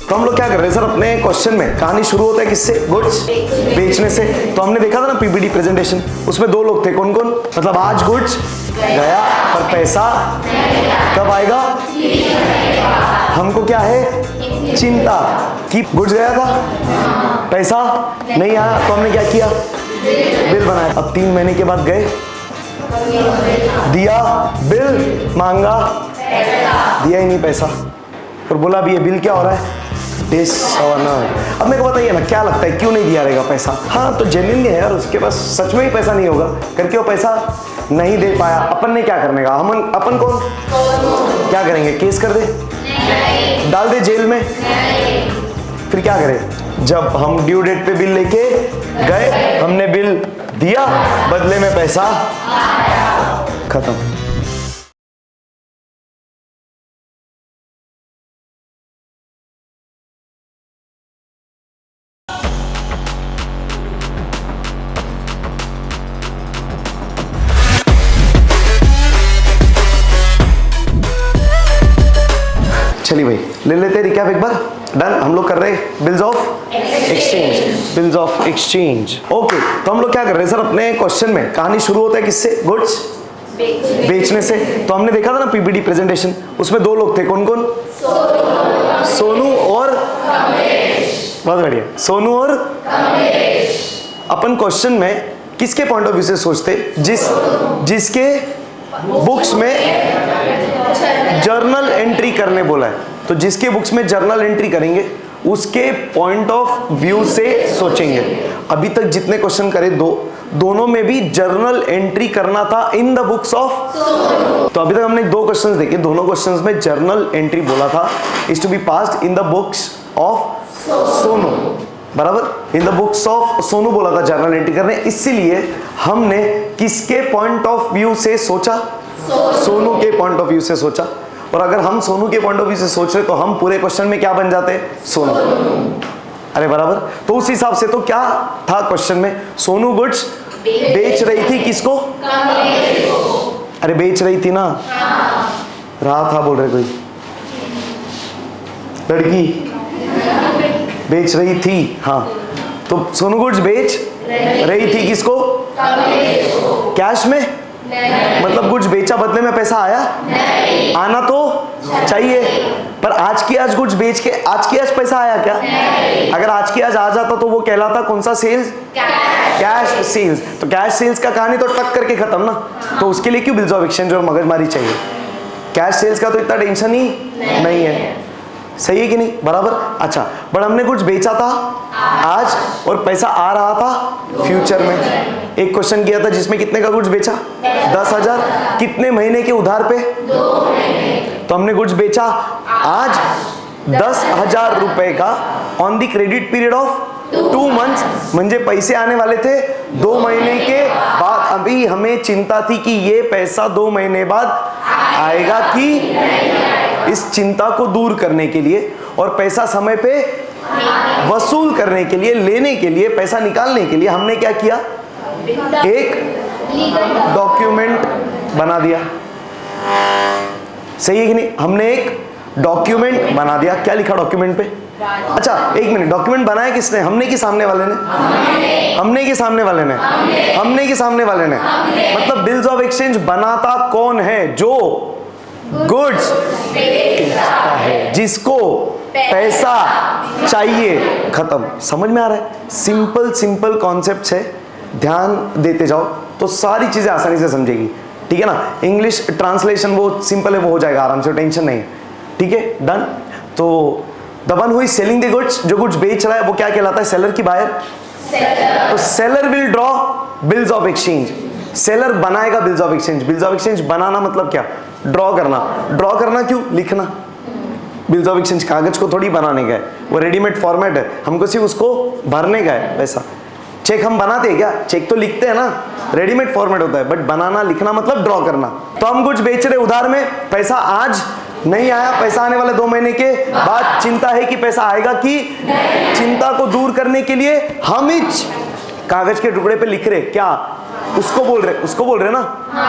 तो हम लोग क्या कर रहे हैं सर, अपने क्वेश्चन में कहानी शुरू होता है किससे? गुड्स बेचने से। तो हमने देखा था ना पीपीटी प्रेजेंटेशन, उसमें दो लोग थे, कौन कौन? मतलब आज गुड्स गया पर पैसा कब आएगा? हमको क्या है? चिंता कि गुड्स गया था, पैसा नहीं आया, तो हमने क्या किया? बिल बनाया। अब 3 महीने के बाद गए, दिया बिल, मांगा, दिया ही नहीं पैसा, और बोला अब ये बिल क्या हो रहा है? अब मेरे को बताइए ना, क्या लगता है क्यों नहीं दिया रहेगा पैसा? हाँ तो जेन्युइन है यार, उसके पास सच में ही पैसा नहीं होगा, करके वो पैसा नहीं दे पाया। अपन ने क्या करने का? अपन कौन क्या करेंगे? केस कर दे, डाल दे जेल में, फिर क्या करें? जब हम ड्यू डेट पे बिल लेके गए, हमने बिल दिया, बदले में पैसा खत्म। चलिए भाई ले लेते हैं रिकैप एक बार। डन, हम लोग कर रहे हैं bills of exchange, bills of exchange. Okay, तो हम लोग क्या कर रहे हैं सर, अपने क्वेश्चन में कहानी शुरू होता है किससे? गुड्स बेचने से। तो हमने देखा था ना पीपीटी प्रेजेंटेशन, उसमें दो लोग थे, कौन कौन? सोनू और बहुत बढ़िया, सोनू और अपन क्वेश्चन में किसके पॉइंट ऑफ व्यू से सोचते? जिसके बुक्स में जर्नल एंट्री करने बोला है, तो जिसके बुक्स में जर्नल एंट्री करेंगे उसके पॉइंट ऑफ व्यू से सोचेंगे। अभी तक जितने क्वेश्चन करे दोनों में भी जर्नल एंट्री करना था इन द बुक्स ऑफ। तो अभी तक हमने 2 क्वेश्चंस देखे, दोनों क्वेश्चंस में जर्नल एंट्री बोला था, is to be passed in the books of Sonu, बराबर। In the books of Sonu बोला था जर्नल एंट्री करने, इसीलिए हमने किसके पॉइंट ऑफ व्यू से सोचा? सोनू के पॉइंट ऑफ व्यू से सोचा। और अगर हम सोनू के पॉइंट ऑफ व्यू से सोच रहे तो हम पूरे क्वेश्चन में क्या बन जाते? सोनू। अरे बराबर। तो उस हिसाब से तो क्या था क्वेश्चन में? सोनू गुड्स बेच रही थी किसको? अरे बेच रही थी ना, रहा था बोल रहे कोई, लड़की बेच रही थी, हाँ। तो सोनू गुड्स बेच रही थी किसको? कैश में? मतलब गुड्स बेचा, बदले में पैसा आया? नहीं। आना तो चाहिए, पर आज की आज गुड्स बेच के आज की आज पैसा आया क्या? नहीं। अगर आज की आज आ जाता तो वो कहलाता कौन सा सेल्स? Cash sales. तो कैश सेल्स का कहानी तो टक करके खत्म ना। तो उसके लिए क्यों बिल्स ऑफ एक्सचेंज और मगजमारी चाहिए? कैश सेल्स का तो इतना टेंशन ही नहीं है, सही है कि नहीं? बराबर। अच्छा, बट हमने कुछ बेचा था आज और पैसा आ रहा था फ्यूचर में। एक क्वेश्चन किया था जिसमें कितने का गुड्स बेचा? 10,000। कितने महीने के उधार पे? 2 महीने। तो हमने गुड्स बेचा आज 10,000 रुपए का on the credit period of 2 months, म्हणजे पैसे आने वाले थे 2 महीने के बाद। अभी हमें चिंता थी कि ये पैसा 2 महीने बाद आएगा कि। इस चिंता को दूर करने के लिए और पैसा समय पे वसूल करने के लिए, लेने के लिए, पैसा निकालने के लिए हमने क्या किया? एक डॉक्यूमेंट बना दिया, सही है कि नहीं? हमने एक डॉक्यूमेंट बना दिया। क्या लिखा डॉक्यूमेंट पे? अच्छा एक मिनट, डॉक्यूमेंट बनाया किसने? हमने कि सामने वाले ने? हमने कि सामने वाले ने? हमने कि सामने वाले ने? मतलब बिल्स ऑफ एक्सचेंज बनाता कौन है? जो गुड्स है, जिसको पैसा चाहिए, खत्म। समझ में आ रहा है? सिंपल कॉन्सेप्ट है, ध्यान देते जाओ तो सारी चीजें आसानी से समझेगी, ठीक है ना? इंग्लिश ट्रांसलेशन वो सिंपल है, वो हो जाएगा आराम से, टेंशन नहीं है, ठीक है? डन। तो the one who is selling the goods, जो गुड्स बेच रहा है वो क्या कहलाता है? सेलर की बायर? तो seller will draw bills of exchange. Seller बनाएगा bills of exchange. Bills of exchange बनाना मतलब क्या? ड्रॉ करना। ड्रॉ करना क्यों? लिखना। बिल्स ऑफ एक्सचेंज कागज को थोड़ी बनाने का है, वो रेडीमेड फॉर्मेट है, हमको सिर्फ उसको भरने का है पैसा। चेक हम बनाते हैं क्या? चेक तो लिखते हैं ना, रेडीमेड फॉर्मेट होता है, बट बनाना लिखना मतलब ड्रॉ करना। तो हम कुछ बेच रहे उधार में, पैसा आज नहीं आया, पैसा आने वाले 2 महीने के बाद। चिंता है कि पैसा आएगा कि? चिंता को दूर करने के लिए हम इस कागज के टुकड़े पे लिख रहे क्या? उसको बोल रहे ना?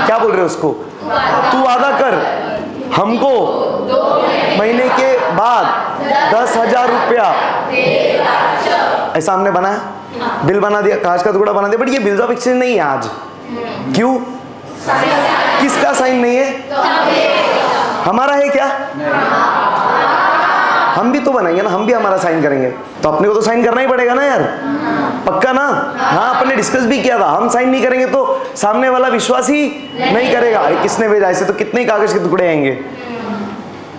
क्या बोल रहे उसको? तू वादा कर हमको 10,000 रुपया ऐसा हमने बनाया, बिल बना दिया, कागज का टुकड़ा बना दिया, बट ये बिल्स ऑफ एक्सचेंज नहीं है आज। क्यों? किसका साइन नहीं है? हमारा है क्या? हम भी तो बनाएंगे ना, हम भी हमारा साइन करेंगे, तो अपने को तो साइन करना ही पड़ेगा ना यार, पक्का ना? हाँ, अपन ने डिस्कस भी किया था, हम साइन नहीं करेंगे तो सामने वाला विश्वास ही नहीं करेगा। अरे किसने भेजा, ऐसे तो कितने ही कागज के टुकड़े आएंगे,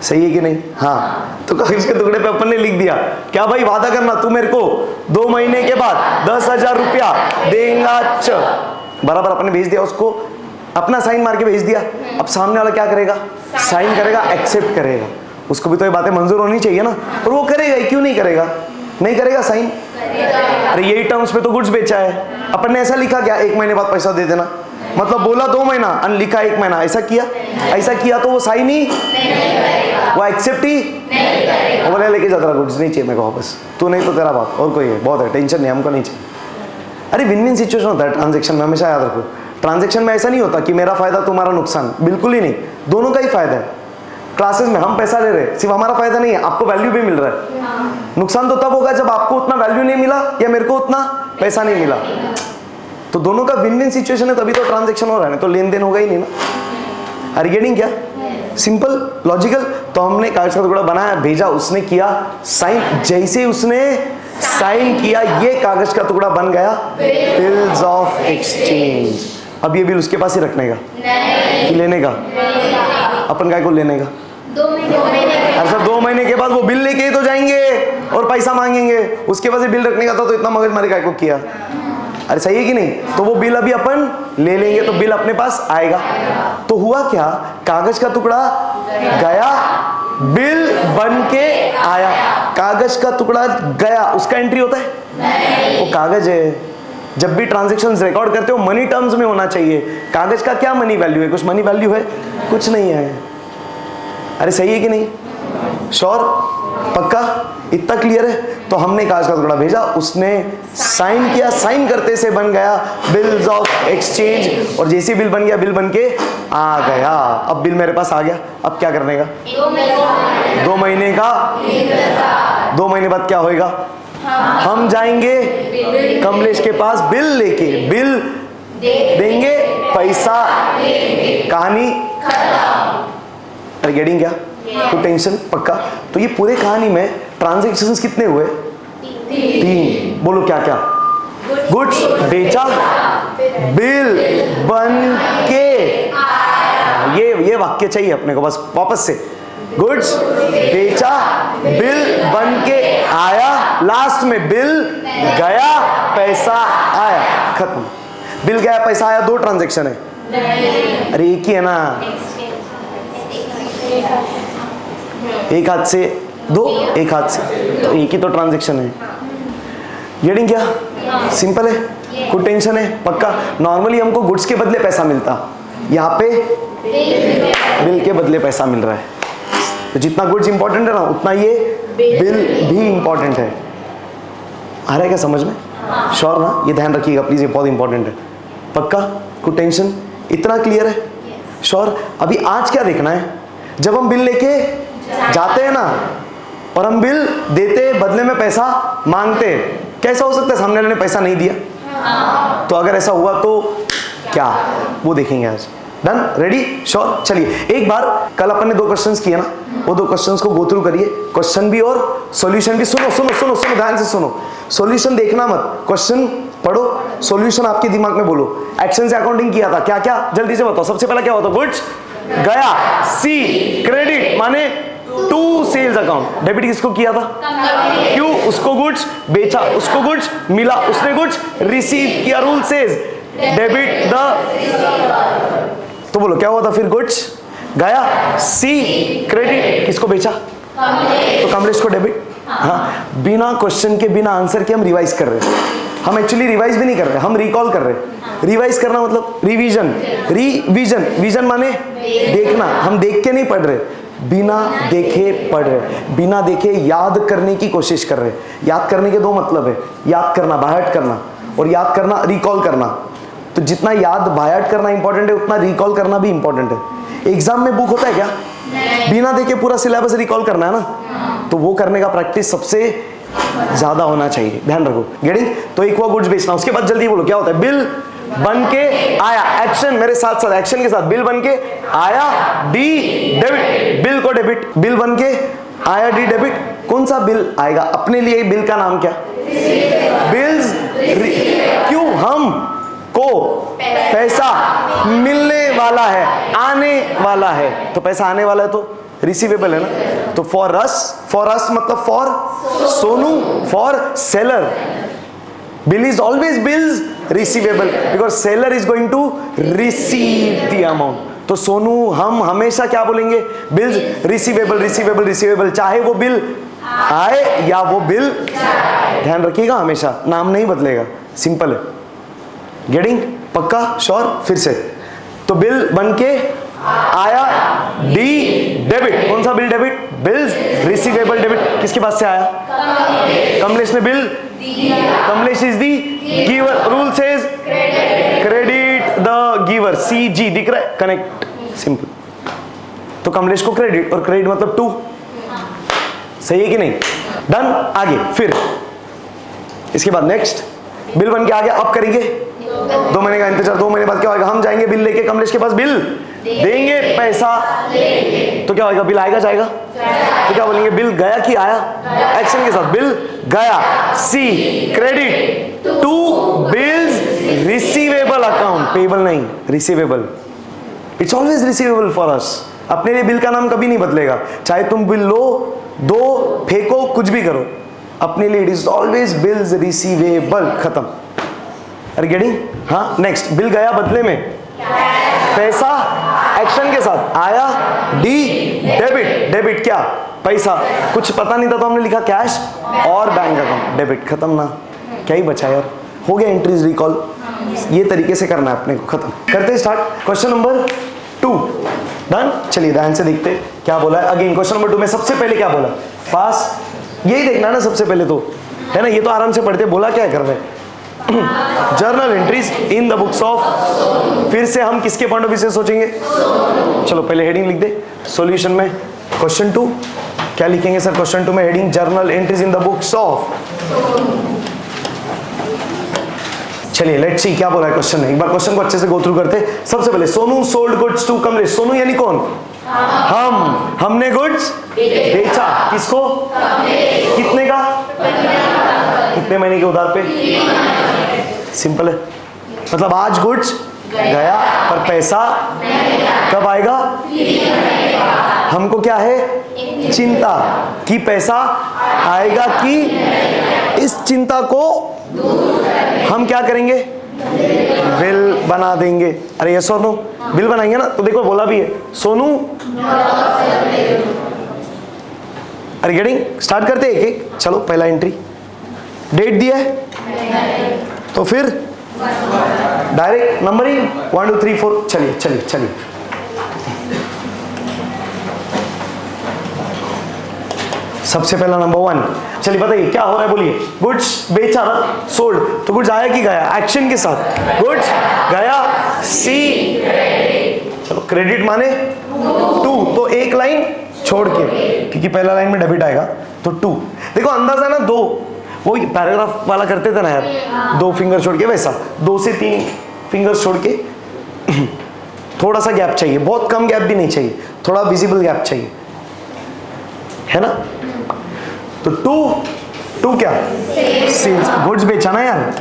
सही है कि नहीं? हाँ, तो कागज के टुकड़े पे अपन ने लिख दिया क्या भाई, वादा करना तू मेरे को 2 महीने के बाद 10,000 रुपया देगा। बराबर अपन ने भेज दिया उसको, अपना साइन मार के भेज दिया। अब सामने वाला क्या करेगा? साइन करेगा, एक्सेप्ट करेगा। उसको भी तो ये बातें मंजूर होनी चाहिए ना, और वो करेगा ही, क्यों नहीं करेगा? नहीं करेगा साइन? अरे यही टर्म्स पे तो गुड्स बेचा है, अपन ने ऐसा लिखा क्या 1 महीने बाद पैसा दे देना, मतलब बोला 2 महीना और लिखा 1 महीना, ऐसा किया? ऐसा किया तो वो साइन ही, वो एक्सेप्ट ही वो बोले लेके जा, तेरा गुड्स नहीं चाहिए मेरे को वापस, तू नहीं तो तेरा बाप, और कोई है, बहुत है, टेंशन नहीं, हमको नहीं चाहिए। अरे विन विन सिचुएशन होता है ट्रांजेक्शन में, हमेशा याद रखो। ट्रांजेक्शन में ऐसा नहीं होता कि मेरा फायदा तुम्हारा नुकसान, बिल्कुल ही नहीं, दोनों का ही फायदा है। क्लासेस में हम पैसा ले रहे हैं, सिर्फ हमारा फायदा नहीं है, आपको वैल्यू भी मिल रहा है। नुकसान तो तब होगा जब आपको उतना वैल्यू नहीं मिला या मेरे को उतना पैसा नहीं मिला, तो दोनों का विन विन सिचुएशन है, तभी तो ट्रांजेक्शन हो रहा है, नहीं तो लेन देन होगा ही नहीं ना। Are getting? क्या सिंपल लॉजिकल। तो हमने कागज का टुकड़ा बनाया, भेजा, उसने किया साइन, जैसे उसने साइन किया ये कागज का टुकड़ा बन गया बिल्स ऑफ एक्सचेंज। अब ये बिल उसके पास ही रखने का कि लेने का? अपन काय को लेने का? 2 महीने। अरे सर 2 महीने के बाद वो बिल लेके ही तो जाएंगे और पैसा मांगेंगे, उसके पास बिल रखने का था, तो इतना मगजमारी काय को किया? अरे सही है कि नहीं? तो वो बिल अभी अपन ले लेंगे तो बिल अपने पास आएगा। तो हुआ क्या, कागज का टुकड़ा गया, बिल बन के आया। कागज का टुकड़ा गया, उसका एंट्री होता है? नहीं। वो कागज है। जब भी ट्रांजैक्शंस रिकॉर्ड करते हो मनी टर्म्स में होना चाहिए। कागज का क्या मनी वैल्यू है? कुछ मनी वैल्यू है? कुछ नहीं है। अरे सही है कि नहीं? श्योर? पक्का? इतना क्लियर है? तो हमने कागज का टुकड़ा भेजा, उसने साइन किया, साइन करते से बन गया बिल्स ऑफ एक्सचेंज, और जैसे बिल बन गया, बिल बन के आ गया। अब बिल मेरे पास आ गया, अब क्या करने का? 2 महीने का। 2 महीने बाद क्या होएगा? हम जाएंगे कमलेश के पास बिल लेके, बिल देंगे, पैसा, कहानी गेटिंग? क्या तो टेंशन? पक्का? तो ये पूरे कहानी में ट्रांजैक्शंस कितने हुए? 3। बोलो क्या क्या? गुड्स बेचा, बिल बन के, ये वाक्य चाहिए अपने को बस वापस से। गुड्स बेचा, बिल बन के आया, लास्ट में बिल गया, पैसा आया, खत्म। बिल गया, पैसा आया, 2 ट्रांजैक्शन है। अरे एक ही है ना, एक हाथ से 2, एक हाथ से तो एक ही तो ट्रांजैक्शन है। गेटिंग? क्या सिंपल है, कोई टेंशन है? पक्का? नॉर्मली हमको गुड्स के बदले पैसा मिलता, यहाँ पे बिल के बदले पैसा मिल रहा है। तो जितना गुड्स इंपॉर्टेंट है ना, उतना ये बिल भी इंपॉर्टेंट है। आ रहा है क्या समझ में? श्योर ना? ये ध्यान रखिएगा प्लीज, ये बहुत इंपॉर्टेंट है। पक्का? कोई टेंशन? इतना क्लियर है? श्योर? अभी आज क्या देखना है, जब हम बिल लेके जाते हैं ना और हम बिल देते बदले में पैसा मांगते, कैसा हो सकता है? सामने वाले ने पैसा नहीं दिया, तो अगर ऐसा हुआ तो क्या, वो देखेंगे आज। डन? रेडी? श्योर? चलिए एक बार, कल अपन ने 2 क्वेश्चंस किए ना, वो 2 क्वेश्चंस को गो थ्रू करिए, क्वेश्चन भी और सॉल्यूशन भी। सुनो सुनो सुनो सुनो, ध्यान से सुनो, सॉल्यूशन देखना मत, क्वेश्चन पढ़ो, सॉल्यूशन आपके दिमाग में बोलो। एक्शन से अकाउंटिंग किया था, क्या क्या जल्दी से बताओ। सबसे पहला क्या होता? गुड्स गया, सी क्रेडिट माने टू सेल्स अकाउंट। डेबिट किसको किया था? क्यों? उसको गुड्स बेचा, उसको गुड्स मिला, उसने गुड्स रिसीव किया। रूल सेज डेबिट द, तो बोलो क्या हुआ था फिर? गुड्स गया, सी क्रेडिट, किसको बेचा? तो कमलेश को डेबिट। हाँ, बिना क्वेश्चन के, बिना आंसर के हम रिवाइज कर रहे हैं। हम एक्चुअली रिवाइज भी नहीं कर रहे, हम रिकॉल कर रहे हैं। रिवाइज करना मतलब रिवीजन, रिवीजन, विजन माने देखना। हम देख के नहीं पढ़ रहे, बिना देखे पढ़ रहे, बिना देखे याद करने की कोशिश कर रहे। याद करने के 2 मतलब है, याद करना बायहार्ट करना, और याद करना रिकॉल करना। तो जितना याद बायहार्ट करना इंपॉर्टेंट है, उतना रिकॉल करना भी इंपॉर्टेंट है। एग्जाम में बुक होता है क्या? बिना देखे पूरा सिलेबस रिकॉल करना है ना, तो वो करने का प्रैक्टिस सबसे ज्यादा होना चाहिए, ध्यान रखो। गेटिंग? तो एक हुआ गुड्स बेचना, उसके बाद जल्दी बोलो क्या होता है। बिल बन के आया, एक्शन मेरे साथ साथ, एक्शन के साथ, बिल बन के आया, डी डेबिट, बिल को डेबिट, बिल बन के आया, डी डेबिट। कौन सा बिल आएगा अपने लिए? बिल का नाम क्या? बिल्स। क्यों? हम को पैसा मिलने वाला है, आने वाला है, तो पैसा आने वाला है तो रिसीवेबल है ना। तो फॉर अस मतलब for Sonu, for seller, bill is always bills receivable because seller is going to receive the amount. तो सोनू हम हमेशा क्या बोलेंगे? बिल्स रिसीवेबल, रिसीवेबल, रिसीवेबल, चाहे वो बिल आए या वो बिल, ध्यान रखिएगा हमेशा, नाम नहीं बदलेगा, सिंपल है। गेटिंग? पक्का? श्योर? फिर से, तो बिल बन के आया, डी डेबिट, कौन सा bill debit? Bills receivable debit. किसके पास से आया? कमलेश ने bill, Kamlesh is the giver, rule says credit the giver, C G दिख रहा है, कनेक्ट, सिंपल। तो कमलेश को क्रेडिट, और क्रेडिट मतलब 2, सही है कि नहीं? डन। आगे फिर इसके बाद नेक्स्ट, बिल बन के आ गया, अब करेंगे 2 महीने का इंतजार। 2 महीने बाद क्या होगा? हम जाएंगे बिल लेके कमलेश के पास, बिल देंगे, पैसा, तो क्या होगा? बिल आएगा, जाएगा? तो क्या बोलेंगे? बिल गया कि आया? एक्शन के साथ, बिल गया, C credit to bills receivable account, payable नहीं, receivable. It's always receivable for us. अपने लिए बिल का नाम कभी नहीं बदलेगा, चाहे तुम बिल लो, दो, फेंको, कुछ भी करो, अपने लिए it is always bills receivable, खत्म। अरे गेटिंग? हाँ, नेक्स्ट, बिल गया, बदले में पैसा, एक्शन के साथ आया, डी डेबिट, डेबिट क्या? पैसा, कुछ पता नहीं था तो हमने लिखा कैश और बैंक अकाउंट, डेबिट, खत्म ना, क्या ही बचा यार, हो गया एंट्रीज रिकॉल। ये तरीके से करना है अपने को, खत्म। करते हैं स्टार्ट। Question number 2 done. चलिए ध्यान से देखते क्या बोला है। अगेन क्वेश्चन नंबर 2 में सबसे पहले क्या बोला? पास, यही देखना ना सबसे पहले तो, है ना, ये तो आराम से पढ़ते। बोला क्या कर रहे हैं? Journal entries in the books of, फिर से हम किसके पॉइंट ऑफ व्यू से सोचेंगे? चलो पहले हेडिंग लिख दे सॉल्यूशन में। क्वेश्चन 2 क्या लिखेंगे सर? क्वेश्चन 2 में heading journal entries in the books of. चलिए लेट्स सी क्या बोला है क्वेश्चन में। एक बार क्वेश्चन को अच्छे से गो थ्रू करते। सबसे पहले, Sonu sold goods to Kamlesh. Sonu यानी कौन? हमने गुड्स बेचा, किसको? कितने का? कितने महीने के उधार पे? सिंपल है, मतलब आज गुड्स गया पर पैसा कब आएगा? हमको क्या है? चिंता कि पैसा आएगा कि, इस चिंता को हम क्या करेंगे? बिल बना देंगे। अरे ये सोनू बिल बनाएंगे ना, तो देखो बोला भी है सोनू। अरे गेटिंग? स्टार्ट करते एक एक। चलो पहला एंट्री, डेट दिया है तो फिर डायरेक्ट नंबरिंग 1 2 3 4। चलिए चलिए चलिए, सबसे पहला नंबर 1। चलिए बताइए क्या हो रहा है, बोलिए। गुड्स बेचा ना, सोल्ड, तो गुड्स आया कि गया? एक्शन के साथ, गुड्स गया, सी चलो क्रेडिट माने 2, तो एक लाइन छोड़ के, क्योंकि पहला लाइन में डेबिट आएगा तो 2। देखो अंदाजा ना, 2 वो पैराग्राफ वाला करते थे ना यार, 2 फिंगर छोड़ के, वैसा 2 से 3 फिंगर्स छोड़ के थोड़ा सा गैप चाहिए, बहुत कम गैप भी नहीं चाहिए, थोड़ा विजिबल गैप चाहिए, है ना। तो 2 क्या? सेल्स, गुड्स बेचा ना यार,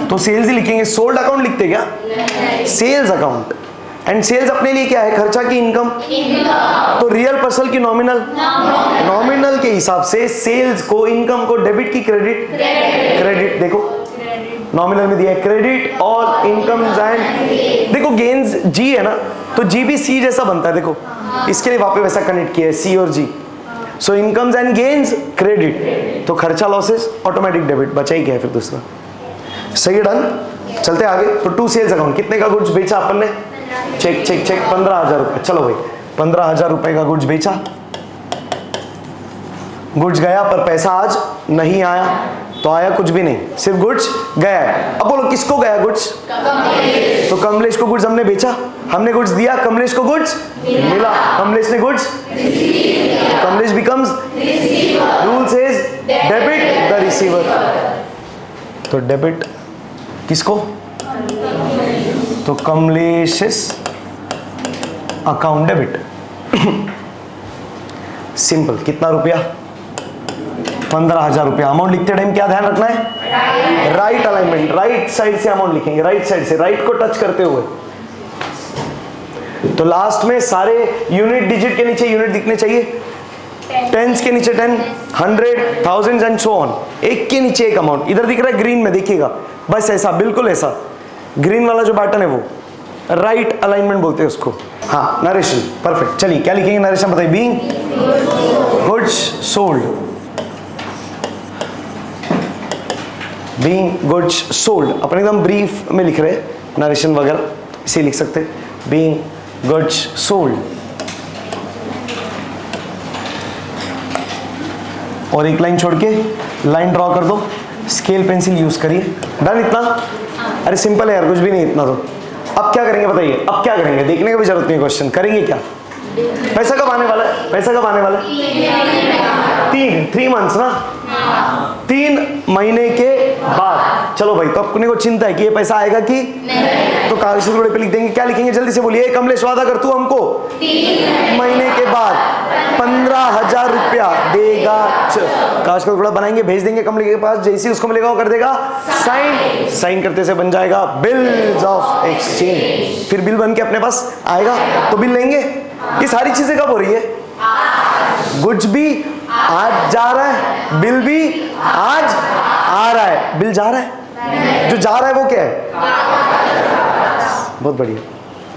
तो सेल्स ही लिखेंगे। सोल्ड अकाउंट लिखते क्या? Sales account. एंड सेल्स अपने लिए क्या है? खर्चा की इनकम, तो रियल पर्सन की नॉमिनल, नॉमिनल के हिसाब से सेल्स को, इनकम को डेबिट की क्रेडिट, क्रेडिट। देखो नॉमिनल में दिया है क्रेडिट और इनकम एंड, देखो गेन्स जी है ना, तो जी भी सी जैसा बनता है, देखो इसके लिए वहां पे वैसा कनेक्ट किया है, सी और जी। सो इनकम्स एंड गेन्स क्रेडिट, तो खर्चा लॉसेस ऑटोमेटिक डेबिट, बचा ही क्या है फिर दूसरा। सही है, डन। चलते आगे। तो 2 सेल्स अकाउंट, कितने का गुड्स बेचा अपन ने? चेक चेक चेक, 15,000 रुपए। चलो भाई 15,000 रुपए का गुड्स बेचा, गुड्स गया पर पैसा आज नहीं आया, तो आया कुछ भी नहीं, सिर्फ गुड्स गया है। अब बोलो किसको गया गुड्स? तो कमलेश को गुड्स हमने बेचा, हमने गुड्स दिया, कमलेश को गुड्स मिला, कमलेश ने गुड्स, कमलेश बिकम्स तो डेबिट किसको? तो कमलेश अकाउंट डेबिट। सिंपल। कितना रुपया? 15,000 रुपया। अमाउंट लिखते टाइम क्या ध्यान रखना है? राइट अलाइनमेंट, राइट साइड से अमाउंट लिखेंगे, राइट साइड से, राइट को टच करते हुए। तो लास्ट में सारे यूनिट डिजिट के नीचे यूनिट दिखने चाहिए, टेंस के नीचे 10, 100, थाउजेंड्स एंड सो ऑन। एक के नीचे एक अमाउंट। इधर दिख रहा है ग्रीन में, देखिएगा बस ऐसा, बिल्कुल ऐसा ग्रीन वाला जो बटन है वो राइट अलाइनमेंट बोलते हैं उसको। हाँ, नरेशन परफेक्ट। चलिए क्या लिखेंगे नरेशन बताइए? Being goods sold, being goods sold. अपन एकदम ब्रीफ में लिख रहे हैं, नरेशन वगैरह इसे लिख सकते हैं, बीइंग गुड्स सोल्ड। और एक लाइन छोड़ के लाइन ड्रॉ कर दो, स्केल पेंसिल यूज करिए। डन इतना? अरे सिंपल है यार, कुछ भी नहीं इतना तो। अब क्या करेंगे बताइए? अब क्या करेंगे? देखने की भी जरूरत नहीं, क्वेश्चन करेंगे क्या? पैसा कब आने वाला है? पैसा कब आने वाला है? 3 मंथ्स ना, 3 महीने के बाद। चलो भाई, तो अपने को चिंता है कि ये पैसा आएगा कि नहीं? तो कागज के टुकड़े पे लिख देंगे। क्या लिखेंगे जल्दी से बोलिए? कमलेश वादा कर तू हमको 3 महीने के बाद 15,000 रुपया देगा। कागज का टुकड़ा बनाएंगे, भेज देंगे कमलेश के पास। जैसे उसको मिलेगा वो कर देगा साइन, साइन करते से बन जाएगा बिल्स ऑफ एक्सचेंज। फिर बिल बन के अपने पास आएगा तो बिल लेंगे। ये सारी चीजें कब हो रही है? गुड्स भी आज जा रहा है, बिल भी आज आ रहा है। बिल जा रहा है, जो जा रहा है वो क्या है? बहुत बढ़िया।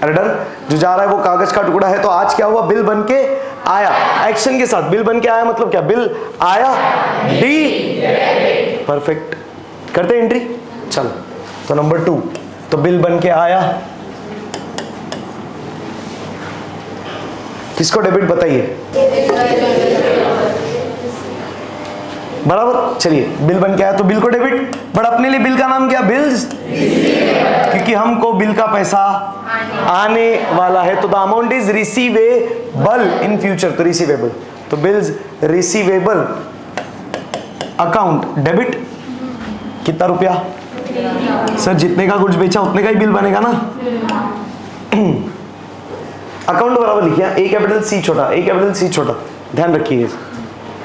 अरे डन, जो जा रहा है वो कागज का टुकड़ा है। तो आज क्या हुआ? बिल बन के आया, एक्शन के साथ बिल बन के आया, मतलब क्या? बिल आया, डी परफेक्ट। करते एंट्री। चलो तो नंबर 2, तो बिल बन के आया, किसको डेबिट बताइए? बराबर। चलिए, बिल बन के आया तो बिल को डेबिट, बट अपने लिए बिल का नाम क्या? बिल्स, क्योंकि हमको बिल का पैसा आने वाला है। तो the amount is receivable in future, तो रिसीवेबल, तो बिल्स रिसीवेबल अकाउंट डेबिट। कितना रुपया? सर जितने का गुड्स बेचा उतने का ही बिल बनेगा ना। अकाउंट बराबर लिखिए, ए कैपिटल सी छोटा, ए कैपिटल सी छोटा, ध्यान रखिए।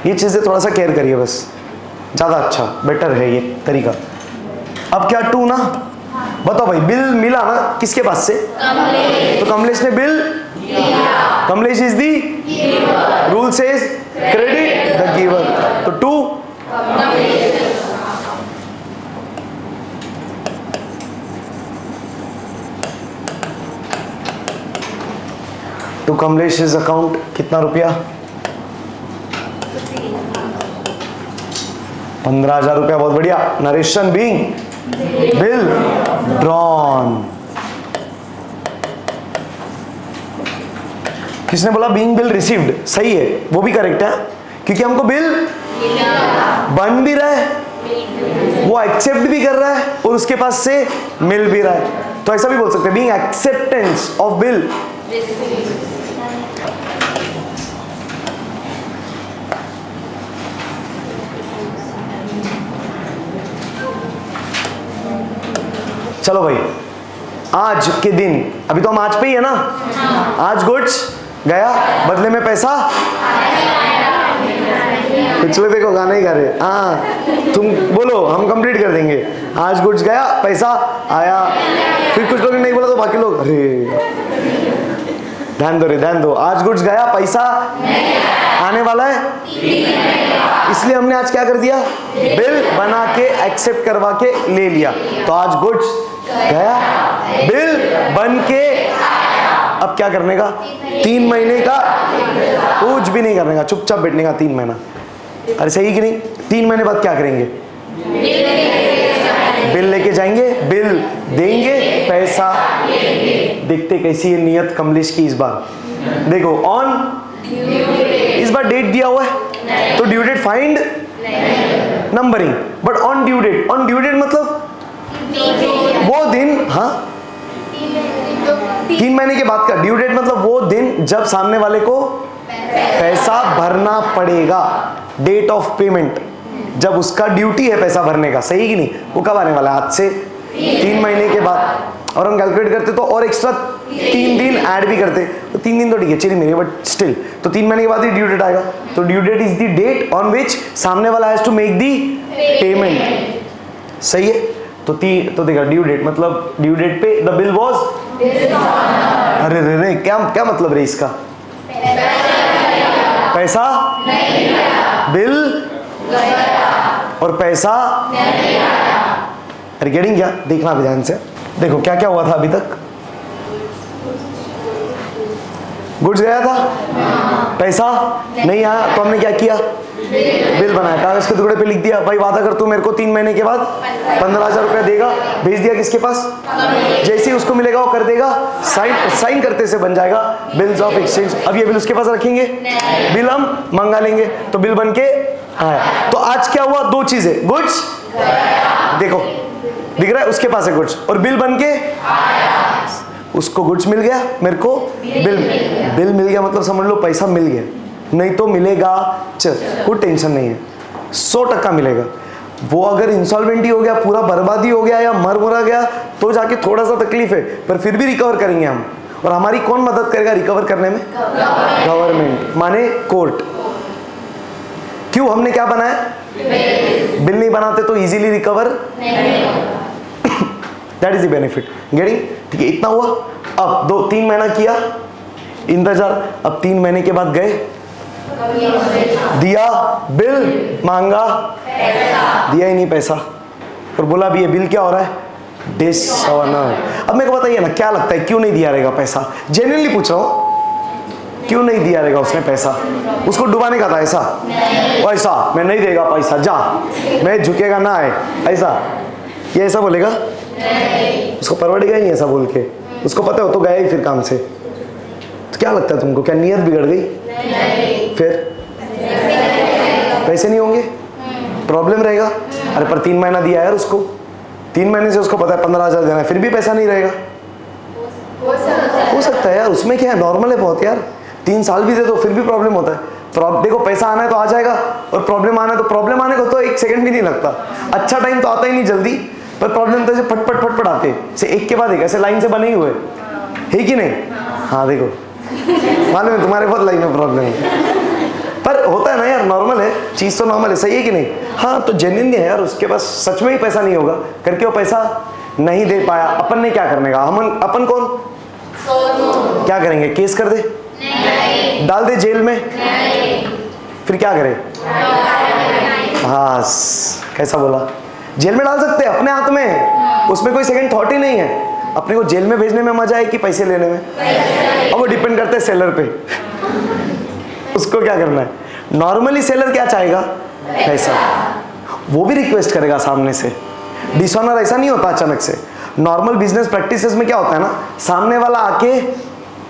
ये चीजें थोड़ा सा केयर करिए बस, ज्यादा अच्छा बेटर है ये तरीका। अब क्या 2 ना? बताओ भाई, बिल मिला ना किसके पास से? तो कमलेश ने बिल दिया। Kamlesh is the rule says credit the giver, तो 2 टू कमलेश इज अकाउंट। कितना रुपया? 15,000 रुपया। बहुत बढ़िया। Narration being bill drawn. किसने बोला बीइंग बिल रिसीव्ड? सही है, वो भी करेक्ट है, क्योंकि हमको बिल बन भी रहा है, वो एक्सेप्ट भी कर रहा है और उसके पास से मिल भी रहा है। तो ऐसा भी बोल सकते हैं, बीइंग एक्सेप्टेंस ऑफ बिल। चलो भाई, आज के दिन, अभी तो हम आज पे ही है ना। आज गुड्स गया, बदले में पैसा। पिछले देखो गाना ही गा रहे। हाँ तुम बोलो, हम कंप्लीट कर देंगे। आज गुड्स गया, पैसा आया। फिर कुछ लोग नहीं बोला तो बाकी लोग अरे ध्यान दो रे, ध्यान दो। आज गुड्स गया, पैसा आने वाला है, इसलिए हमने आज क्या कर दिया? बिल बना के एक्सेप्ट करवा के ले लिया। तो आज गुड्स गया, बिल बन के। अब क्या करने का? 3 महीने का कुछ भी नहीं करने का, चुपचाप बैठने का 3 महीना। अरे सही कि नहीं? 3 महीने बाद क्या करेंगे? बिल लेके जाएंगे, बिल देंगे, पैसा देखते कैसी है नियत कमलेश की इस बार। देखो ऑन, इस बार डेट दिया हुआ है तो due date find numbering, but on due date. On due date मतलब वो दिन, हाँ 3 महीने के बाद का। ड्यू डेट मतलब वो दिन जब सामने वाले को पैसा भरना पड़ेगा, डेट ऑफ पेमेंट। जब उसका ड्यूटी है पैसा भरने का, सही कि नहीं? वो कब आने वाला है? आज से 3 महीने के बाद। और हम कैलकुलेट करते तो और एक्स्ट्रा 3 दिन ऐड भी करते, तो 3 दिन तो ठीक है, 4 महीने, बट स्टिल तो 3 महीने के बाद ही ड्यू डेट आएगा। तो due date is the date on which सामने वाला has to make the payment. सही है? तो देखा ड्यू डेट मतलब ड्यू डेट पे द बिल वॉज, अरे रे रे, क्या मतलब रे इसका? पैसा बिल और पैसा गेटिंग क्या? देखना अभी ध्यान से, देखो क्या क्या हुआ था अभी तक। गुड्स गया था, पैसा नहीं आया, तो हमने क्या किया? बिल बनाया, कागज के टुकड़े पे लिख दिया, भाई वादा कर तू मेरे को 3 महीने के बाद 15,000 रुपया देगा। भेज दिया किसके पास? जैसे ही उसको मिलेगा वो कर देगा, साइन करते से बन जाएगा बिल्स ऑफ एक्सचेंज। अब ये बिल उसके पास रखेंगे, बिल हम मंगा लेंगे, तो बिल बन के आया। तो आज क्या हुआ? 2 चीजें, गुड्स देखो दिख रहा है, उसके पास है गुड्स, और बिल बन के उसको गुड्स मिल गया, मेरे को बिल मिल गया, मतलब समझ लो पैसा मिल गया। नहीं तो मिलेगा, चल कोई टेंशन नहीं है, 100% मिलेगा। वो अगर इंसॉल्वेंटी हो गया, पूरा बर्बादी हो गया या मर मुरा गया, तो जाके थोड़ा सा तकलीफ है, पर फिर भी रिकवर करेंगे हम। और हमारी कौन मदद करेगा रिकवर करने में? गवर्नमेंट, माने कोर्ट। क्यों? हमने क्या बनाया? बिल नहीं बनाते तो easily recover, that is the benefit. Getting? ठीक है, इतना हुआ। अब 2-3 महीना किया इंतजार, अब 3 महीने के बाद गए, दिया बिल, मांगा, दिया ही नहीं पैसा, और बोला भी ये बिल क्या हो रहा है? डिसऑनर। अब मेरे को बताइए ना, क्या लगता है क्यों नहीं दिया रहेगा पैसा? जेन्युइनली पूछ रहा हूँ, क्यों नहीं दिया रहेगा उसने पैसा? उसको डुबाने का था ऐसा? ऐसा मैं नहीं देगा पैसा, जा, मैं झुकेगा ना है, ऐसा? ये ऐसा बोलेगा? उसको परवड़ेगा ही नहीं ऐसा बोल के, उसको पता हो तो गया ही फिर काम से। तो क्या लगता है तुमको, क्या नीयत बिगड़ गई? फिर पैसे नहीं होंगे, प्रॉब्लम रहेगा। अरे पर 3 महीना दिया यार उसको, 3 महीने से उसको पता है 15,000 देना है, फिर भी पैसा नहीं रहेगा। हो सकता है यार, उसमें क्या है, नॉर्मल है बहुत यार। 3 साल भी दे दो फिर भी प्रॉब्लम होता है। देखो पैसा आना है तो आ जाएगा, और प्रॉब्लम आना है तो प्रॉब्लम आने को तो 1 सेकंड भी नहीं लगता। अच्छा टाइम तो आता ही नहीं जल्दी, पर प्रॉब्लम तो ऐसे फटफट आते से एक के बाद एक, ऐसे लाइन से बने ही हुए है कि नहीं? हाँ देखो, मालूम है तुम्हारे बहुत लाइन में प्रॉब्लम है, पर होता है ना यार, नॉर्मल है, चीज़ तो नॉर्मल है, सही है कि नहीं? हाँ तो जेन्युइन है यार, उसके पास सच में ही पैसा नहीं होगा, करके वो पैसा नहीं दे पाया। अपन ने क्या करने का? अपन कौन क्या करेंगे? केस कर दे, डाल दे जेल में, फिर क्या करे? हाँ कैसा बोला? जेल में डाल सकते हैं, अपने हाथ में, उसमें कोई सेकंड थॉट ही नहीं है। अपने को जेल में भेजने में मजा है कि पैसे लेने में? अब वो डिपेंड करता है सेलर पे, उसको क्या करना है। नॉर्मली सेलर क्या चाहेगा? पैसा, वो भी रिक्वेस्ट करेगा सामने से। डिसऑनर ऐसा नहीं होता अचानक से। नॉर्मल बिजनेस प्रैक्टिसेस में क्या होता है ना, सामने वाला आके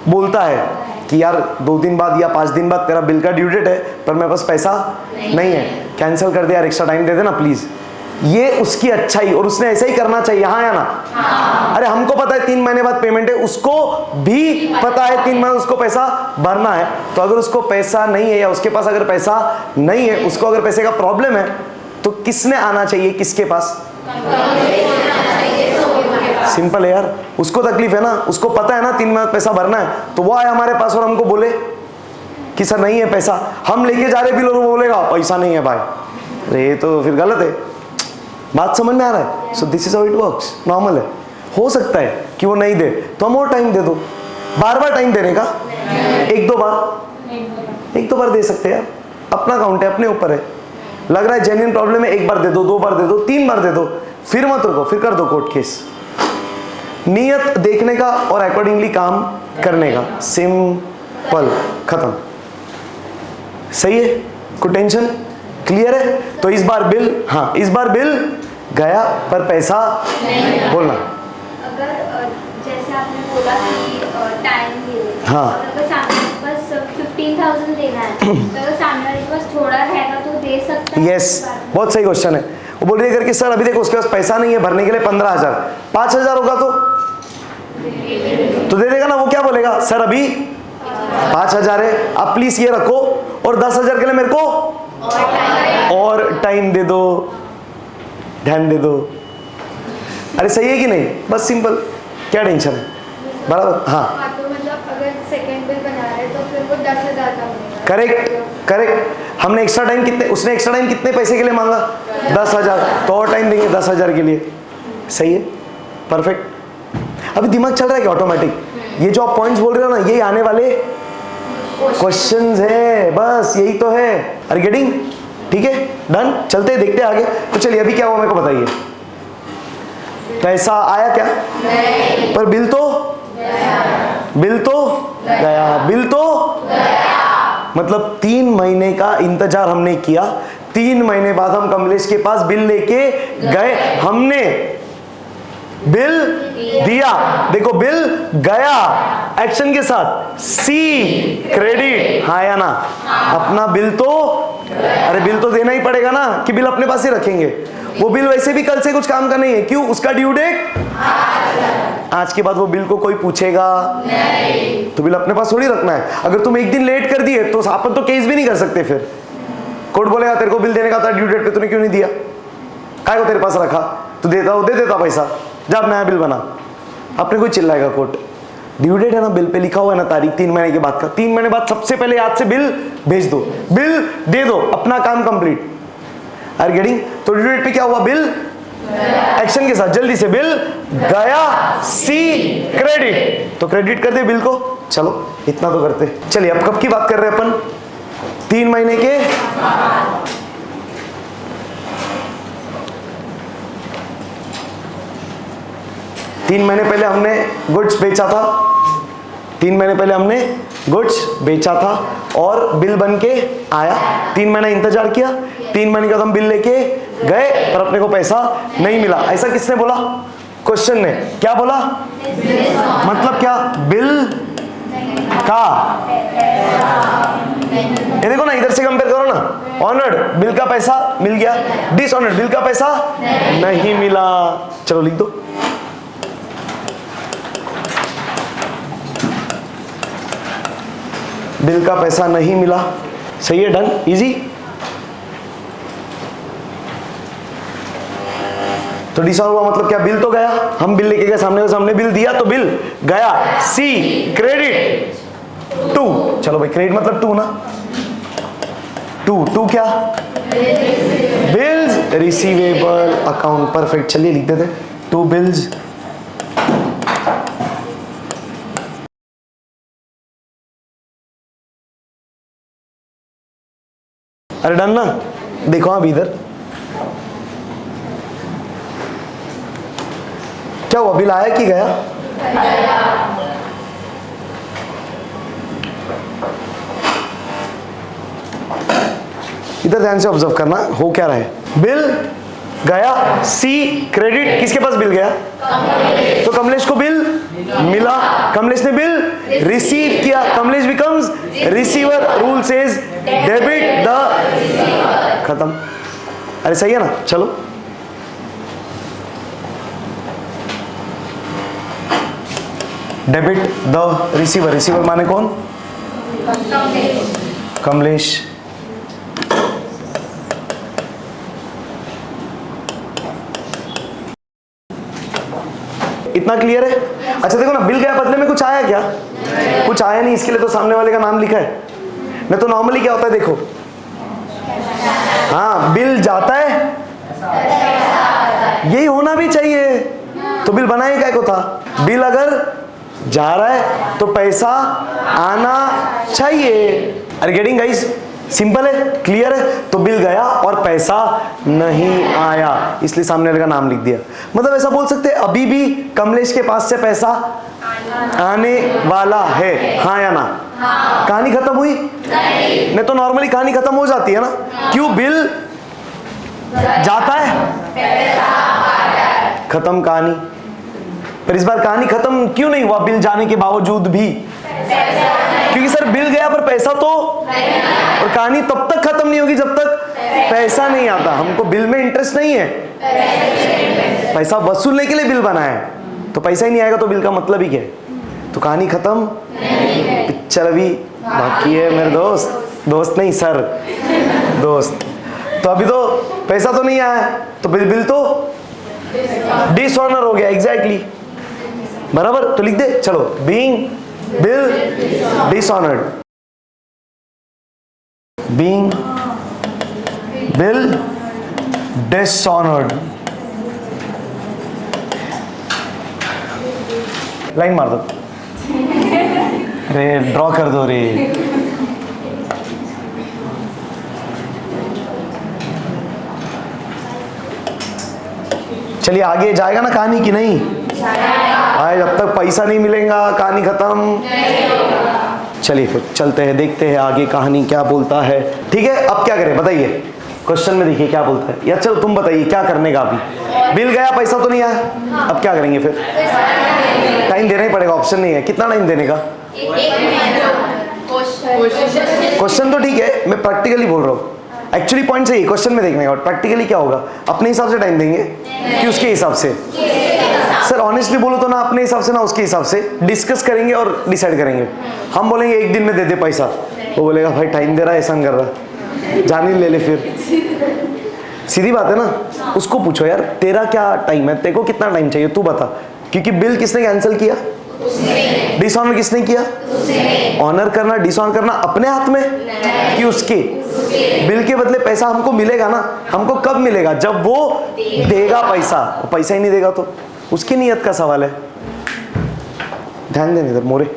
बोलता है कि यार 2 दिन बाद या 5 दिन बाद तेरा बिल का ड्यू डेट है, पर मेरे पास पैसा नहीं है, कैंसिल कर दे यार, एक्स्ट्रा टाइम दे देना प्लीज। ये उसकी अच्छाई, और उसने ऐसा ही करना चाहिए, हाँ या ना? अरे हमको पता है 3 महीने बाद पेमेंट है, उसको भी पता है 3 महीने उसको पैसा भरना है। तो अगर उसको पैसा नहीं है, या उसके पास अगर पैसा नहीं है, उसको अगर पैसे का प्रॉब्लम है, तो किसने आना चाहिए? किसके पास? सिंपल है यार, उसको तकलीफ है ना, उसको पता है ना 3 महीने पैसा भरना है, तो वो आए हमारे पास और हमको बोले कि सर नहीं है पैसा, हम लेके जा रहे बिल और वो बोलेगा पैसा नहीं है भाई, अरे तो फिर गलत है। बात समझ में आ रहा है? So this is how it works, normal है। हो सकता है कि वो नहीं दे, तो हम और टाइम दे दो। बार बार टाइम देने का? 1-2 बार, 1-2 बार दे सकते हैं यार, अपना अकाउंट है, अपने ऊपर है। लग रहा है जेन्युइन प्रॉब्लम है, 1 बार दे दो, 2 बार दे दो, 3 बार दे दो, फिर मत रुको, फिर कर दो कोर्ट केस। नियत देखने का और अकॉर्डिंगली काम करने का, सिंपल, खत्म। सही है? कोई टेंशन? क्लियर है? तो इस बार बिल, हाँ इस बार बिल गया पर पैसा बोलना। अगर जैसे आपने बोला कि टाइम दे, हाँ, अगर सामने के पास 15,000 देना है, तो अगर सामने वाले के पास थोड़ा रहेगा तो दे सकता है? यस, बहुत सही क्वेश्चन है। वो बोल रही है करके सर अभी देखो उसके पास पैसा नहीं है भरने के लिए 15,000, 5,000 होगा तो दे देगा ना। वो क्या बोलेगा? सर अभी 5,000 है, आप प्लीज ये रखो और 10,000 के लिए मेरे को और टाइम दे दो, ध्यान दे दो। अरे सही है कि नहीं? बस सिंपल, क्या टेंशन है? बराबर। हाँ तो मतलब अगर सेकंड बिल बना रहे तो फिर वो 10,000 का बनेगा। Correct correct. हमने एक्स्ट्रा टाइम कितने, उसने एक्स्ट्रा टाइम कितने पैसे के लिए मांगा? 10,000, तो और टाइम देंगे 10,000 के लिए। सही है, परफेक्ट। अभी दिमाग चल रहा है क्या ऑटोमेटिक? ये जो आप पॉइंट्स बोल रहे हो ना, यही आने वाले क्वेश्चंस है, बस यही तो है। Are getting? ठीक है, डन। चलते देखते आगे। तो चलिए अभी क्या हुआ मेरे को बताइए। पैसा आया क्या? नहीं। पर बिल तो बिल तो गया, बिल तो गया। मतलब 3 महीने का इंतजार हमने किया, 3 महीने बाद हम कमलेश के पास बिल लेके गए, हमने बिल दिया। देखो बिल गया एक्शन के साथ, सी क्रेडिट। हाँ या ना? अपना बिल तो, अरे बिल तो देना ही पड़ेगा ना, कि बिल अपने पास ही रखेंगे? वो बिल वैसे भी कल से कुछ काम का नहीं है, क्यों? उसका ड्यू डेट आज के बाद। वो बिल को कोई पूछेगा नहीं, तो बिल अपने पास थोड़ी रखना है। अगर तुम एक दिन लेट कर दिए तो अपन तो केस भी नहीं कर सकते। फिर कोर्ट बोलेगा तेरे को बिल देने का था ड्यू डेट पे, तूने क्यों नहीं दिया? काय को तेरे पास रखा? तू देता हो, दे देता पैसा, जब नया बिल बना। अपने कोई चिल्लाएगा कोर्ट? ड्यू डेट है ना, बिल पे लिखा हुआ है ना तारीख, 3 महीने के बाद का। 3 महीने बाद सबसे पहले याद से बिल भेज दो, बिल दे दो, अपना काम कंप्लीट। Are getting? तो ड्यू डेट पे क्या हुआ? बिल एक्शन के साथ जल्दी से बिल गया, सी क्रेडिट। तो क्रेडिट कर दे बिल को। चलो इतना तो करते। चलिए अब कब की बात कर रहे हैं अपन? 3 महीने के 3 महीने पहले हमने गुड्स बेचा था। 3 महीने पहले हमने गुड्स बेचा था और बिल बन के आया। 3 महीना इंतजार किया, 3 महीने का हम बिल लेके गए, पर अपने को पैसा नहीं मिला। ऐसा किसने बोला? क्वेश्चन ने। क्या बोला? मतलब क्या? बिल का, ये देखो ना, इधर से कंपेयर करो ना। ऑनर्ड बिल का पैसा मिल गया, डिसऑनर्ड बिल का पैसा नहीं मिला। चलो लिख दो। बिल का पैसा नहीं मिला। सही है, डन, इजी। तो डिसऑनर हुआ मतलब क्या? बिल तो गया, हम बिल लेके गए, सामने बिल दिया तो बिल गया, सी क्रेडिट 2। चलो भाई, क्रेडिट मतलब 2 ना, 2 क्या? Bills receivable account. परफेक्ट, चलिए लिख देते 2 बिल्स। अरे डन ना? देखो अभी इधर क्या हुआ? बिल आया कि गया? इधर ध्यान से ऑब्जर्व करना, हो क्या रहा है? बिल गया, सी क्रेडिट। किसके पास बिल गया? तो कमलेश को बिल मिला, कमलेश ने बिल रिसीव किया, Kamlesh becomes receiver. Rule says debit the, खत्म। अरे सही है ना? चलो डेबिट द रिसीवर। रिसीवर माने कौन? कमलेश। इतना क्लियर है? अच्छा देखो ना, बिल गया बदले में कुछ आया क्या? कुछ आया नहीं, इसके लिए तो सामने वाले का नाम लिखा है। नहीं तो नॉर्मली क्या होता है देखो, हाँ बिल जाता है, यही होना भी चाहिए। तो बिल बनाए क्या को था? बिल अगर जा रहा है तो पैसा आना चाहिए। अरे गेटिंग गाइस? सिंपल है, क्लियर है। तो बिल गया और पैसा नहीं आया, इसलिए सामने वाले का नाम लिख दिया। मतलब ऐसा बोल सकते हैं अभी भी कमलेश के पास से पैसा आने वाला है, हाँ या ना? हाँ। कहानी खत्म हुई? नहीं तो नॉर्मली कहानी खत्म हो जाती है ना। क्यों? बिल जाता है, खत्म कहानी। पर इस बार कहानी खत्म क्यों नहीं हुआ बिल जाने के बावजूद भी? क्योंकि सर बिल गया पर पैसा तो, और कहानी तब तक खत्म नहीं होगी जब तक पैसा नहीं आता। हमको बिल में इंटरेस्ट नहीं है, पैसा वसूलने के लिए बिल बना है। तो पैसा ही नहीं आएगा तो बिल का मतलब ही क्या है? तो कहानी खत्म, पिक्चर अभी बाकी है मेरे दोस्त। दोस्त नहीं सर, दोस्त। तो अभी तो पैसा तो नहीं आया, तो बिल तो डिसऑनर हो गया। एग्जैक्टली बराबर, तो लिख दे। चलो, being bill dishonoured, being bill dishonoured. Line मार दो, अरे ड्रॉ कर दो रे। चलिए आगे जाएगा ना कहानी की नहीं? आए, जब तक पैसा नहीं मिलेगा कहानी खत्म। चलिए फिर चलते हैं, देखते हैं आगे कहानी क्या बोलता है। ठीक है, अब क्या करें बताइए, क्वेश्चन में देखिए क्या बोलता है। या चलो तुम बताइए क्या करने का। अभी बिल गया, पैसा तो नहीं आया, अब क्या करेंगे फिर? टाइम देना ही पड़ेगा, ऑप्शन नहीं है। कितना टाइम देने का? क्वेश्चन तो ठीक है, मैं प्रैक्टिकली बोल रहा हूँ। एक्चुअली पॉइंट सही क्वेश्चन में देखने का, प्रैक्टिकली क्या होगा, अपने हिसाब से टाइम देंगे कि उसके हिसाब से? सर ऑनेस्टली बोलो तो ना अपने हिसाब से ना उसके हिसाब से डिस्कस करेंगे और डिसाइड करेंगे। हम बोलेंगे एक दिन में दे दे पैसा, वो बोलेगा भाई टाइम दे रहा है, एहसान कर रहा है, जान ही ले ले। फिर सीधी बात है ना, उसको पूछो यार तेरा क्या टाइम है, तेरे को कितना टाइम चाहिए तू बता। क्योंकि बिल किसने कैंसिल किया? डिसऑनर किसने किया? ऑनर करना डिसऑनर करना अपने हाथ में कि उसके? बिल के बदले पैसा हमको मिलेगा ना, हमको कब मिलेगा? जब वो देगा पैसा। वो पैसा ही नहीं देगा तो उसकी नीयत का सवाल है। ध्यान देने इधर मोरे।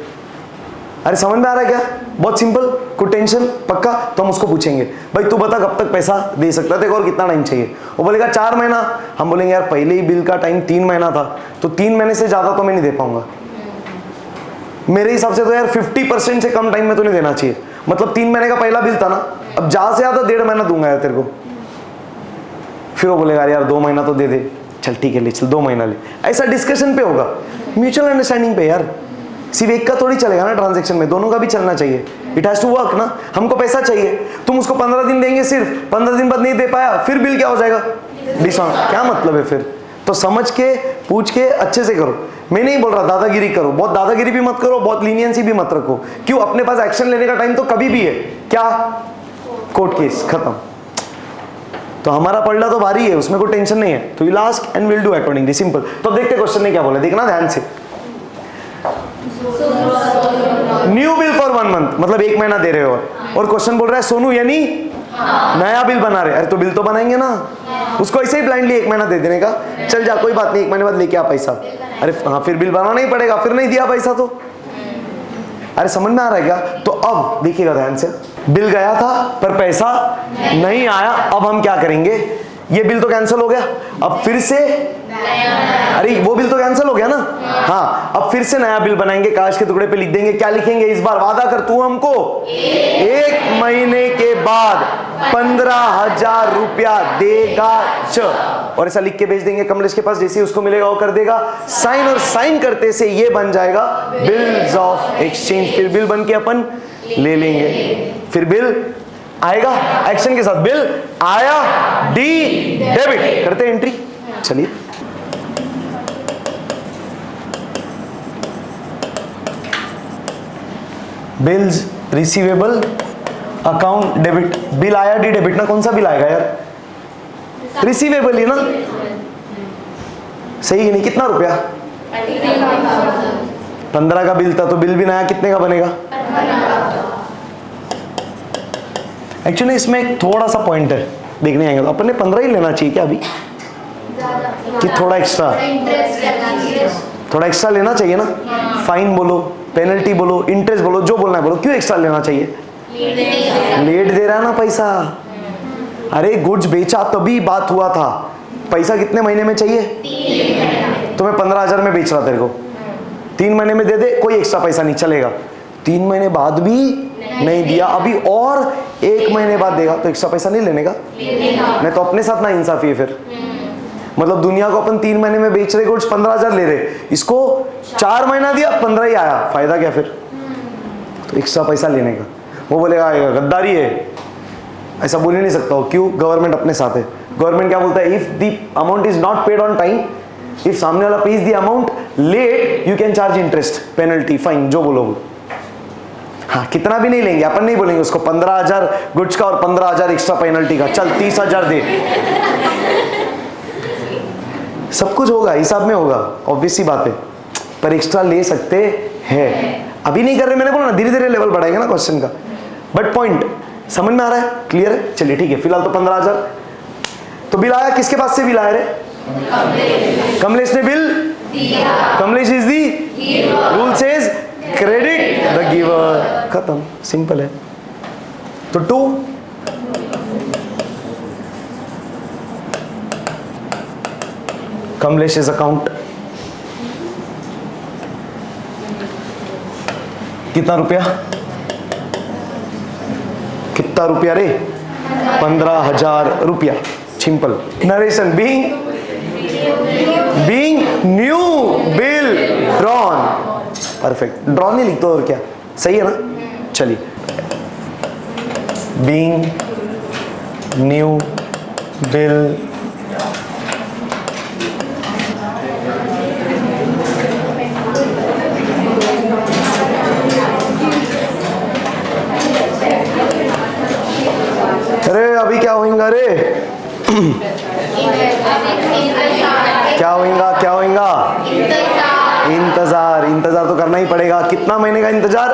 अरे समझ में आ रहा है क्या? बहुत सिंपल, कोई टेंशन पक्का। तो हम उसको पूछेंगे भाई तू बता कब तक पैसा दे सकता है और कितना टाइम चाहिए? वो बोलेगा 4 महीना। हम बोलेंगे यार पहले ही बिल का टाइम 3 महीना था, तो 3 महीने से ज्यादा तो मैं नहीं दे पाऊंगा। मेरे हिसाब से तो यार 50% से कम टाइम में तो नहीं देना चाहिए। मतलब 3 महीने का पहला बिल था ना, अब ज्यादा से ज्यादा 1.5 महीना दूंगा यार तेरे को। फिर वो बोलेगा यार 2 महीना तो दे दे। चल ठीक है ले चल 2 महीना ले। ऐसा डिस्कशन पे होगा, म्यूचुअल अंडरस्टैंडिंग पे यार। सिर्फ एक का थोड़ी चलेगा ना ट्रांजैक्शन में, दोनों का भी चलना चाहिए। इट हैज टू वर्क ना। हमको पैसा चाहिए, तुम उसको 15 दिन देंगे, सिर्फ 15 दिन बाद नहीं दे पाया, फिर बिल क्या हो जाएगा? डिसऑनर। क्या मतलब है फिर? तो समझ के पूछ के अच्छे से करो। मैं नहीं बोल रहा दादागिरी करो, बहुत दादागिरी भी मत करो, बहुत लीनियंसी भी मत रखो। क्यों? अपने पास एक्शन लेने का टाइम तो कभी भी है। क्या? कोर्ट केस खत्म। तो हमारा पलड़ा तो भारी है, उसमें कोई टेंशन नहीं है। तो will ask and will do accordingly, simple. तो देखते क्वेश्चन ने क्या बोला, देखना ध्यान से। न्यू बिल फॉर 1 मंथ, मतलब 1 महीना दे रहे हो। और क्वेश्चन बोल रहा है सोनू यानी नया बिल बना रहे। अरे तो बिल तो बनाएंगे ना, उसको ऐसे ही ब्लाइंडली 1 महीना दे देने का, चल जा कोई बात नहीं 1 महीने बाद लेके आ पैसा। अरे हाँ फिर बिल बनाना ही पड़ेगा, फिर नहीं दिया पैसा तो। अरे समझ में आ रहा है क्या? तो अब देखिएगा ध्यान से, बिल गया था पर पैसा नहीं आया, अब हम क्या करेंगे? ये बिल तो कैंसिल हो गया, अब फिर से अरे वो बिल तो कैंसिल हो गया ना। हाँ, अब फिर से नया बिल बनाएंगे, कागज के टुकड़े पे लिख देंगे। क्या लिखेंगे इस बार? वादा कर तू हमको 1 महीने के बाद 15,000 रुपया देगा और ऐसा लिख के भेज देंगे कमलेश के पास। जैसे ही उसको मिलेगा वो कर देगा साइन, और साइन करते से ये बन जाएगा बिल्स ऑफ एक्सचेंज। फिर बिल बन के अपन ले लेंगे। फिर बिल आएगा एक्शन के साथ, बिल आया, डी डेबिट करते एंट्री। चलिए bills receivable account debit. Bill आया डी डेबिट ना, कौन सा बिल आएगा यार? रिसीवेबल ही ना, सही नहीं? कितना रुपया? 15 का बिल था, तो बिल भी नया कितने का बनेगा? एक्चुअली इसमें एक थोड़ा सा पॉइंट है, देखने आएंगे तो अपन ने 15 ही लेना चाहिए क्या अभी, कि थोड़ा एक्स्ट्रा? थोड़ा एक्स्ट्रा लेना चाहिए ना। फाइन बोलो, पेनल्टी बोलो, इंटरेस्ट बोलो, जो बोलना है बोलो। क्यों एक्स्ट्रा लेना चाहिए? लेट दे रहा है ना पैसा। अरे गुड्स बेचा तभी बात हुआ था। पैसा कितने महीने में चाहिए? 3 तो मैं 15,000 में बेच रहा तेरे को, 3 महीने में दे दे, कोई एक्स्ट्रा पैसा नहीं चलेगा। 3 महीने बाद भी नहीं दिया, अभी और 1 महीने बाद देगा, तो एक्स्ट्रा पैसा नहीं लेने का? नहीं तो अपने साथ ना इंसाफी है फिर। मतलब दुनिया को अपन 3 महीने में बेच रहे, गुड्स 15,000 ले रहे, इसको 4 महीना दिया 15 ही आया, फायदा क्या फिर? तो एक्स्ट्रा पैसा लेने का। वो बोलेगा गद्दारी है, ऐसा बोल ही नहीं सकता हो। क्यों? गवर्नमेंट अपने साथ है। गवर्नमेंट क्या बोलता है? If the amount is not paid on time, if सामने वाला pays the amount late, you can charge interest, penalty, fine, जो बोलो। हाँ, कितना भी नहीं लेंगे, अपन नहीं बोलेंगे उसको 15,000 गुड्स का और 15,000 एक्स्ट्रा पेनल्टी का, चल 30,000 दे। सब कुछ होगा, हिसाब में होगा, ऑब्वियस सी बात है, पर एक्स्ट्रा ले सकते हैं। अभी नहीं कर रहे, मैंने बोला ना धीरे धीरे लेवल बढ़ाएगा ना क्वेश्चन का। बट पॉइंट समझ में आ रहा है, क्लियर है? चलिए ठीक है, फिलहाल तो 15,000। तो बिल आया, किसके पास से बिल आया रे? कमलेश ने बिल दिया। Kamlesh is the rule says credit the giver, खत्म, सिंपल है। तो 2 कमलेश इज अकाउंट, कितना रुपया? कितना रुपया रे? 15,000 रुपया, simple. Narration being new bill drawn, perfect, drawn नहीं लिखते और क्या, सही है ना? चलिए, बीइंग न्यू बिल अरे अभी क्या होगा रे? क्या होगा, क्या होगा? इंतजार, इंतजार तो करना ही पड़ेगा। कितना महीने का इंतजार?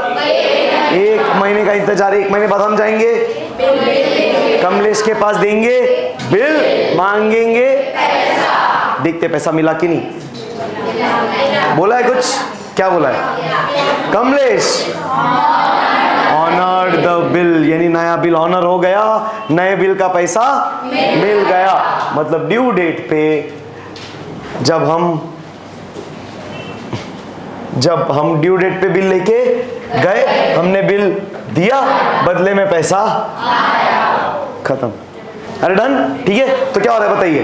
1 महीने का इंतजार। 1 महीने बाद हम जाएंगे कमलेश के पास, देंगे बिल, मांगेंगे देखते पैसा मिला कि नहीं। बोला है कुछ? क्या बोला है? कमलेश ऑनर्ड द बिल, यानी नया बिल ऑनर हो गया, नए बिल का पैसा मिल गया। मतलब ड्यू डेट पे जब हम ड्यू डेट पे बिल लेके गए, हमने बिल दिया, बदले में पैसा आया, खत्म। अरे डन, ठीक है। तो क्या हो रहा है बताइए?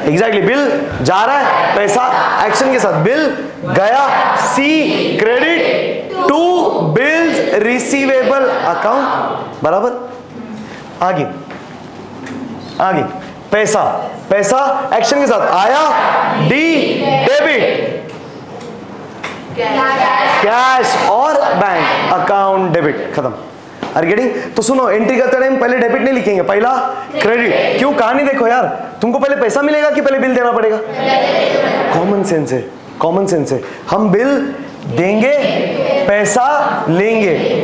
एग्जैक्टली, बिल जा रहा है, पैसा एक्शन के साथ बिल गया, C credit to bills receivable account, बराबर। आगे आगे, पैसा, पैसा एक्शन के साथ आया, डी डेबिट, कैश और बैंक अकाउंट डेबिट, खत्म। Are getting? तो सुनो, एंट्री करते टाइम पहले डेबिट नहीं लिखेंगे, पहला क्रेडिट। क्यों? कहानी देखो यार, तुमको पहले पैसा मिलेगा कि पहले बिल देना पड़ेगा? कॉमन सेंस है, कॉमन सेंस है। हम बिल देंगे, पैसा लेंगे,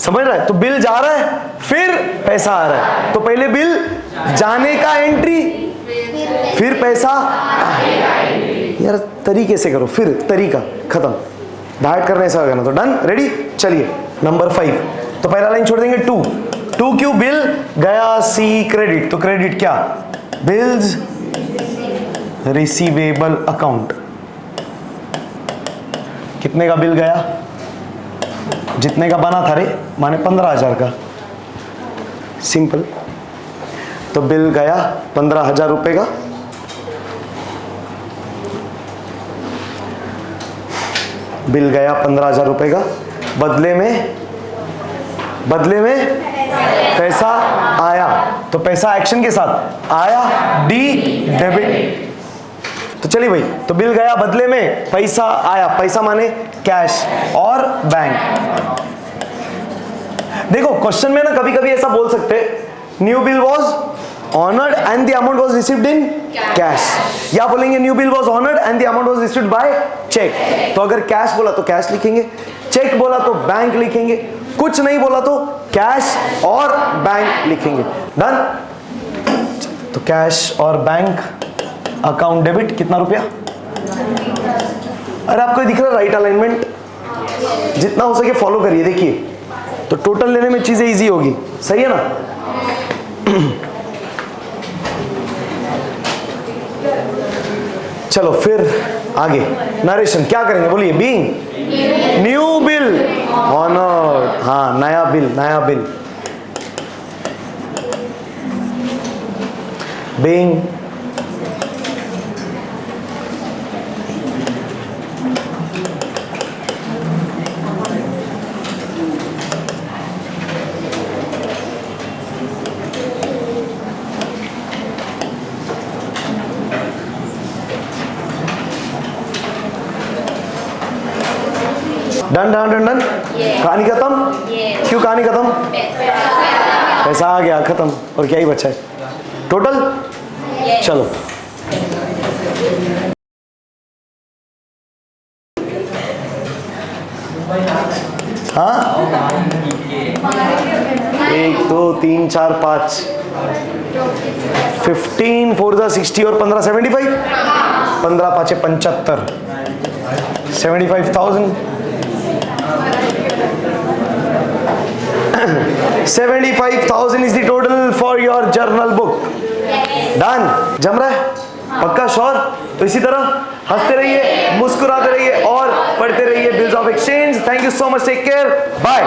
समझ रहा है? तो बिल जा रहा है, फिर पैसा आ रहा है, तो पहले बिल जाने का एंट्री, फिर पैसा। यार तरीके से करो, फिर तरीका, खत्म। डायरेक्ट करने से होगा ना, तो डन, रेडी। चलिए नंबर 5, तो पहला लाइन छोड़ देंगे 2 क्यों? बिल गया, सी क्रेडिट, तो क्रेडिट क्या? Bills receivable account. कितने का बिल गया? जितने का बना था रे, माने 15,000 का, सिंपल। तो बिल गया 15,000 रुपए का, बिल गया 15,000 रुपए का, बदले में पैसा आया, तो पैसा एक्शन के साथ आया, डी डेबिट। तो चलिए भाई, तो बिल गया, बदले में पैसा आया, पैसा माने कैश और बैंक। देखो क्वेश्चन में ना कभी कभी ऐसा बोल सकते, new bill was honoured and the amount was received in cash, या बोलेंगे new bill was honoured and the amount was received by cheque. तो अगर कैश बोला तो कैश लिखेंगे, चेक बोला तो बैंक लिखेंगे, कुछ नहीं बोला तो कैश और बैंक लिखेंगे, डन। तो कैश और बैंक अकाउंट डेबिट, कितना रुपया? अरे आपको दिख रहा है राइट अलाइनमेंट? जितना हो सके फॉलो करिए, देखिए तो टोटल लेने में चीजें इजी होगी, सही है ना? चलो फिर आगे नरेशन क्या करेंगे, बोलिए। बीइंग न्यू बिल ऑनर्ड, हाँ नया बिल, नया bill. Being done done done done. कहानी खत्म? क्यों कहानी खत्म? पैसा आ गया, खत्म। और क्या ही बचा है टोटल? चलो हाँ, 1 2 3 4 5 15 4 जा 60 और 15 75, 15 5 75, 75,000, 75,000 is the total for your journal book. Done? जम रहा है? पक्का श्योर? तो इसी तरह हंसते रहिए, मुस्कुराते रहिए और पढ़ते रहिए bills of exchange. Thank you so much, take care, bye.